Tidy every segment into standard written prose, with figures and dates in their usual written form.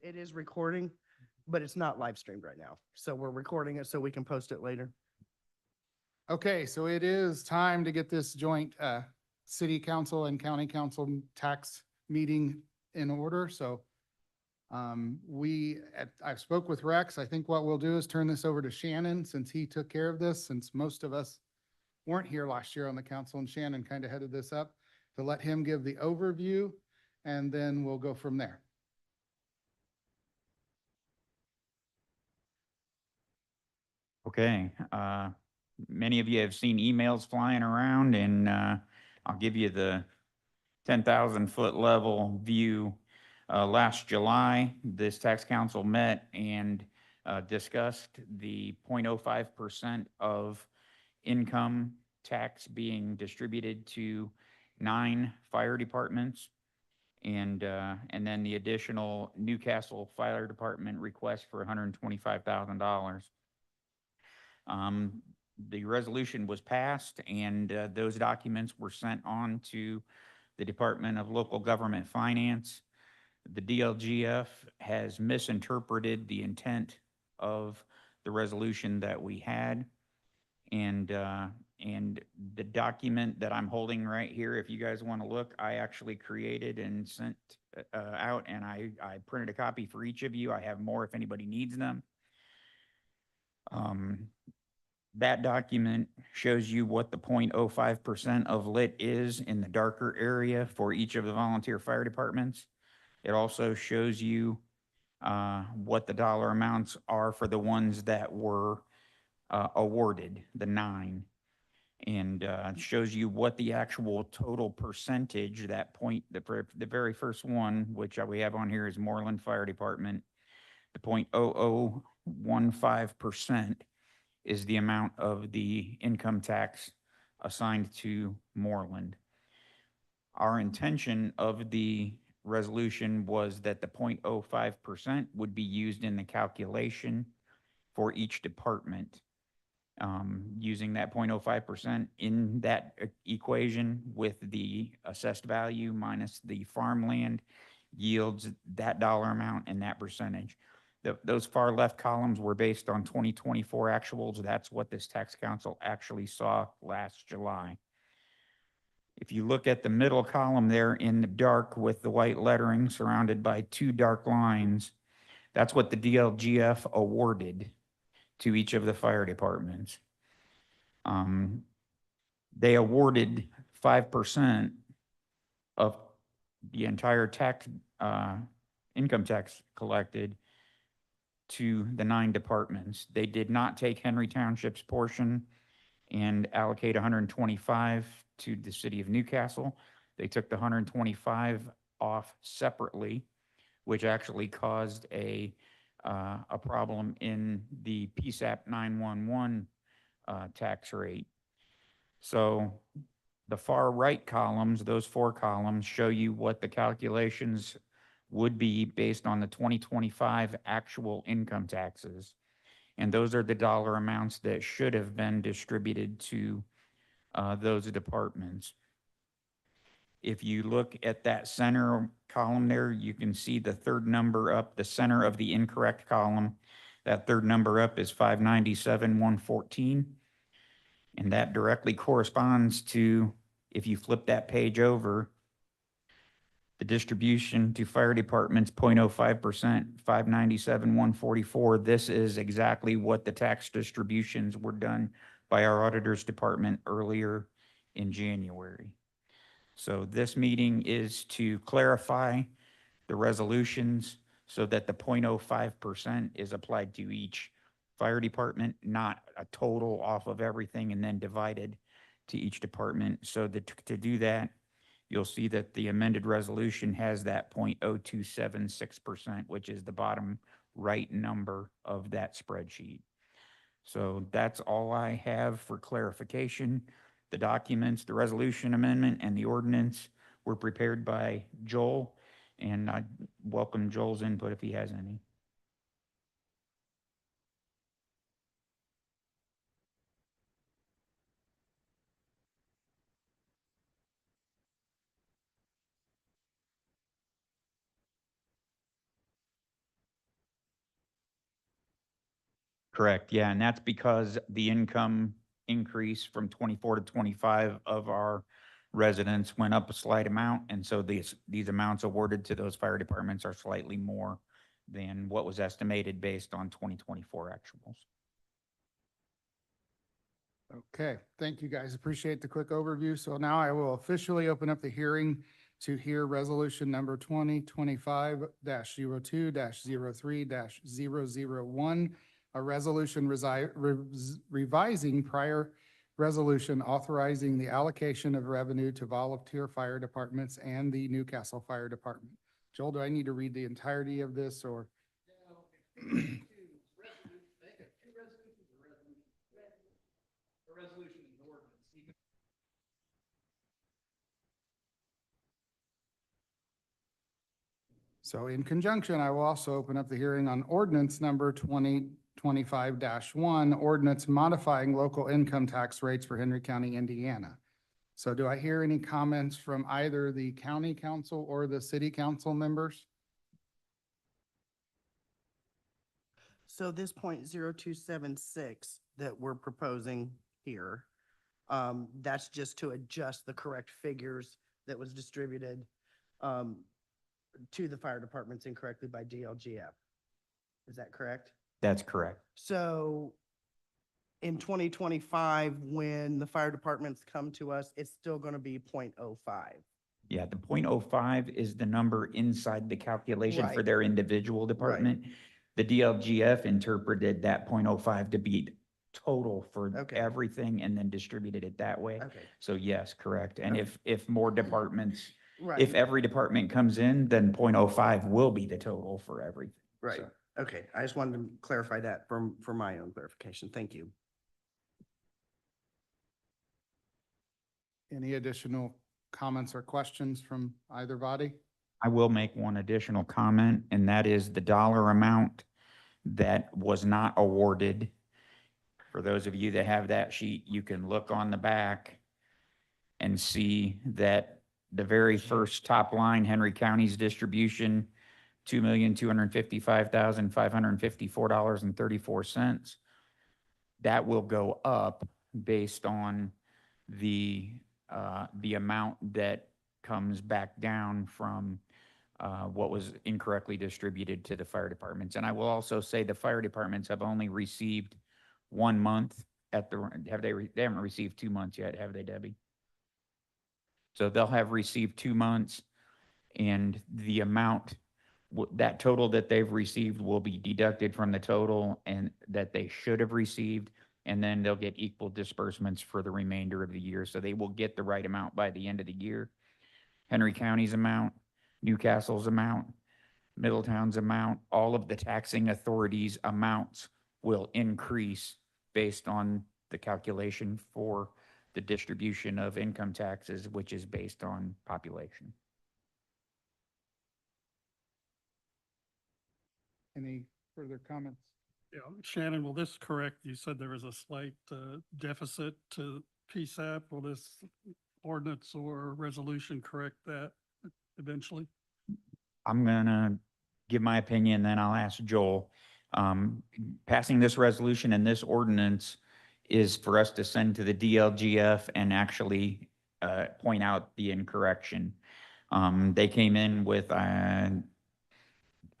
It is recording, but it's not live streamed right now. So we're recording it so we can post it later. Okay, so it is time to get this joint city council and county council tax meeting in order. So I've spoke with Rex. I think what we'll do is turn this over to Shannon since he took care of this, since most of us weren't here last year on the council, and Shannon kind of headed this up, to let him give the overview, and then we'll go from there. Okay, many of you have seen emails flying around, and I'll give you the 10,000-foot level view. Last July, this tax council met and discussed the 0.05% of income tax being distributed to 9 fire departments, and then the additional Newcastle Fire Department request for $125,000. The resolution was passed, and those documents were sent on to the Department of Local Government Finance. The DLGF has misinterpreted the intent of the resolution that we had. And the document that I'm holding right here, if you guys want to look, I actually created and sent out, and I printed a copy for each of you. I have more if anybody needs them. That document shows you what the 0.05% of lit is in the darker area for each of the volunteer fire departments. It also shows you what the dollar amounts are for the ones that were awarded, the 9. And it shows you what the actual total percentage, the very first one, which we have on here is Moreland Fire Department, the 0.0015% is the amount of the income tax assigned to Moreland. Our intention of the resolution was that the 0.05% would be used in the calculation for each department. Using that 0.05% in that equation with the assessed value minus the farmland yields that dollar amount and that percentage. Those far left columns were based on 2024 actuals. That's what this tax council actually saw last July. If you look at the middle column there in the dark with the white lettering surrounded by 2 dark lines, that's what the DLGF awarded to each of the fire departments. They awarded 5% of the entire tax, income tax collected to the 9 departments. They did not take Henry Township's portion and allocate 125 to the city of Newcastle. They took the 125 off separately, which actually caused a problem in the PSAP 911 tax rate. So the far right columns, those 4 columns, show you what the calculations would be based on the 2025 actual income taxes. And those are the dollar amounts that should have been distributed to those departments. If you look at that center column there, you can see the third number up, the center of the incorrect column. That third number up is 597,114. And that directly corresponds to, if you flip that page over, the distribution to fire departments, 0.05%, 597,144. This is exactly what the tax distributions were done by our auditor's department earlier in January. So this meeting is to clarify the resolutions so that the 0.05% is applied to each fire department, not a total off of everything and then divided to each department. So that to do that, you'll see that the amended resolution has that 0.0276%, which is the bottom right number of that spreadsheet. So that's all I have for clarification. The documents, the resolution amendment, and the ordinance were prepared by Joel, and I welcome Joel's input if he has any. Correct, yeah, and that's because the income increase from 24 to 25 of our residents went up a slight amount, and so these amounts awarded to those fire departments are slightly more than what was estimated based on 2024 actuals. Okay, thank you, guys. Appreciate the quick overview. So now I will officially open up the hearing to hear resolution number 2025-02-03-001, a resolution revising prior resolution authorizing the allocation of revenue to volunteer fire departments and the Newcastle Fire Department. Joel, do I need to read the entirety of this or? So in conjunction, I will also open up the hearing on ordinance number 2025-1, ordinance modifying local income tax rates for Henry County, Indiana. So do I hear any comments from either the county council or the city council members? So this point 0276 that we're proposing here, that's just to adjust the correct figures that was distributed, to the fire departments incorrectly by DLGF. Is that correct? That's correct. So in 2025, when the fire departments come to us, it's still going to be 0.05. Yeah, the 0.05 is the number inside the calculation for Right. their individual department. The DLGF interpreted that 0.05 to be total for Okay. everything and then distributed it that way. Okay. So yes, correct. And Okay. if more departments, Right. if every department comes in, then 0.05 will be the total for everything. Right. So, Okay. I just wanted to clarify that for my own clarification. Thank you. Any additional comments or questions from either body? I will make one additional comment, and that is the dollar amount that was not awarded. For those of you that have that sheet, you can look on the back and see that the very first top line, Henry County's distribution, $2,255,554.34. That will go up based on the amount that comes back down from what was incorrectly distributed to the fire departments. And I will also say the fire departments have only received 1 month at the, they haven't received 2 months yet, have they, Debbie? So they'll have received 2 months, and the amount, that total that they've received will be deducted from the total and that they should have received, and then they'll get equal disbursements for the remainder of the year. So they will get the right amount by the end of the year. Henry County's amount, Newcastle's amount, Middletown's amount, all of the taxing authorities' amounts will increase based on the calculation for the distribution of income taxes, which is based on population. Any further comments? Yeah, Shannon, will this correct? You said there was a slight deficit to PSAP. Will this ordinance or resolution correct that eventually? I'm gonna give my opinion, then I'll ask Joel. Passing this resolution and this ordinance is for us to send to the DLGF and actually point out the incorrection. They came in with, I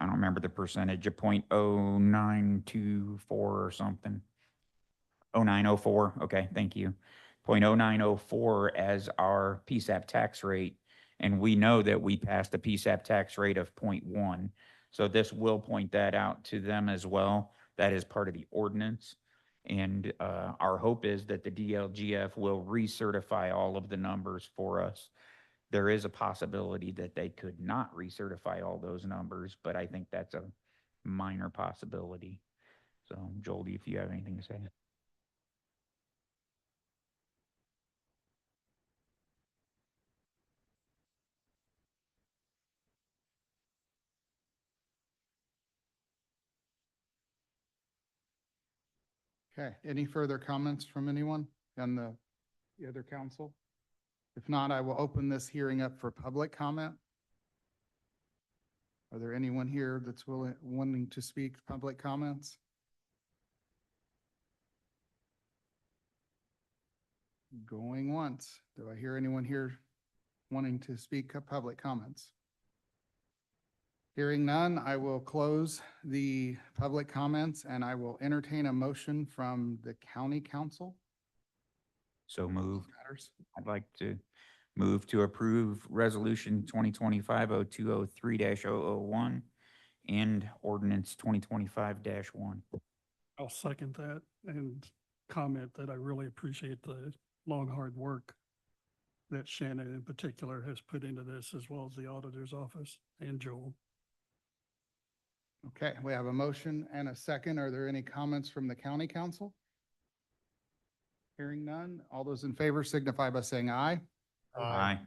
don't remember the percentage, a 0.0924 or something. 0904, okay, thank you. 0.0904 as our PSAP tax rate. And we know that we passed a PSAP tax rate of 0.1. So this will point that out to them as well. That is part of the ordinance. And our hope is that the DLGF will recertify all of the numbers for us. There is a possibility that they could not recertify all those numbers, but I think that's a minor possibility. So Joel, if you have anything to say. Okay, any further comments from anyone on the other council? If not, I will open this hearing up for public comment. Are there anyone here that's wanting to speak public comments? Going once. Do I hear anyone here wanting to speak of public comments? Hearing none, I will close the public comments and I will entertain a motion from the county council. So move. Matters. I'd like to move to approve Resolution 2025-0203-001 and Ordinance 2025-1. I'll second that and comment that I really appreciate the long, hard work that Shannon in particular has put into this, as well as the auditor's office and Joel. Okay, we have a motion and a second. Are there any comments from the county council? Hearing none. All those in favor signify by saying aye. Aye.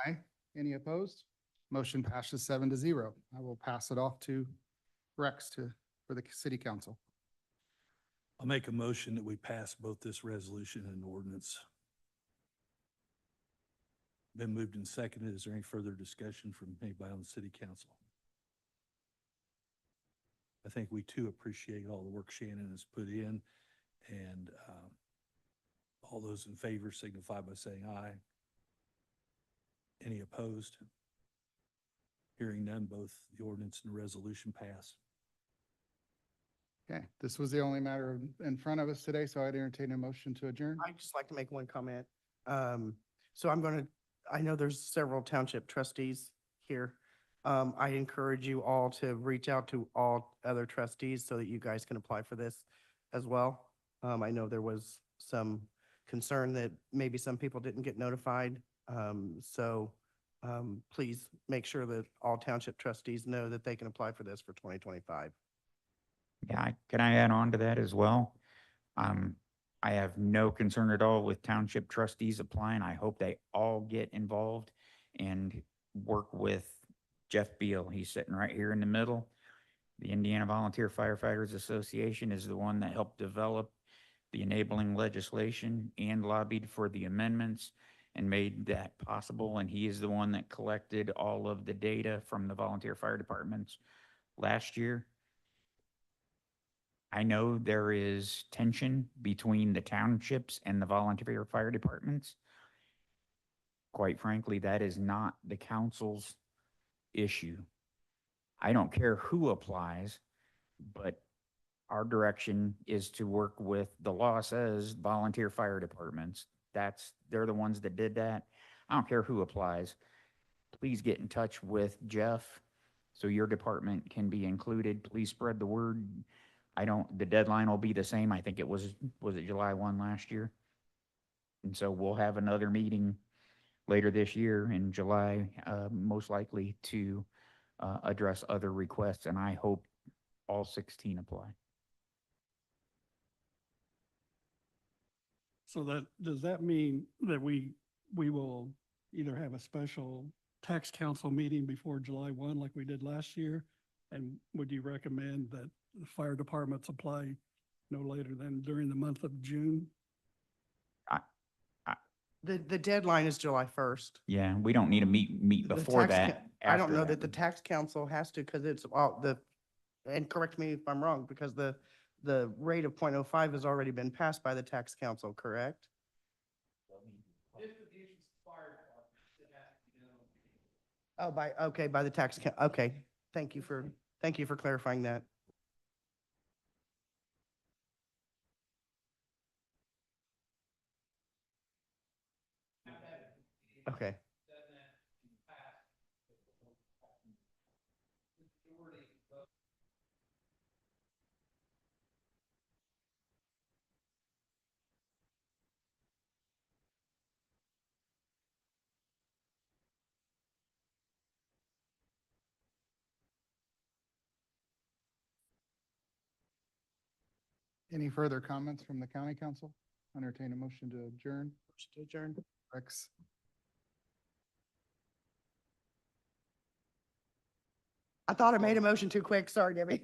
Aye. Any opposed? Motion passes 7-0. I will pass it off to Rex for the city council. I'll make a motion that we pass both this resolution and ordinance. Been moved and seconded. Is there any further discussion from anybody on the city council? I think we too appreciate all the work Shannon has put in, and all those in favor signify by saying aye. Any opposed? Hearing none, both the ordinance and the resolution pass. Okay, this was the only matter in front of us today, so I'd entertain a motion to adjourn. I'd just like to make one comment. So I know there's several township trustees here. I encourage you all to reach out to all other trustees so that you guys can apply for this as well. I know there was some concern that maybe some people didn't get notified. Please make sure that all township trustees know that they can apply for this for 2025. Yeah, can I add on to that as well? I have no concern at all with township trustees applying. I hope they all get involved and work with Jeff Beal. He's sitting right here in the middle. The Indiana Volunteer Firefighters Association is the one that helped develop the enabling legislation and lobbied for the amendments and made that possible. And he is the one that collected all of the data from the volunteer fire departments last year. I know there is tension between the townships and the volunteer fire departments. Quite frankly, that is not the council's issue. I don't care who applies, but our direction is to work with, the law says, volunteer fire departments. They're the ones that did that. I don't care who applies. Please get in touch with Jeff so your department can be included. Please spread the word. The deadline will be the same. I think was it July 1 last year? And so we'll have another meeting later this year in July, most likely to address other requests, and I hope all 16 apply. So does that mean that we will either have a special tax council meeting before July 1 like we did last year? And would you recommend that the fire departments apply no later than during the month of June? The deadline is July 1st. Yeah, we don't need to meet The before tax that. I don't after know that the tax council has to, because it's, and correct me if I'm wrong, because the rate of 0.05 has already been passed by the tax council, correct? Oh, by the tax, okay. Thank you for clarifying that. Okay. Any further comments from the county council? Entertain a motion to adjourn. Motion to adjourn. Rex, I thought I made a motion too quick. Sorry, Debbie.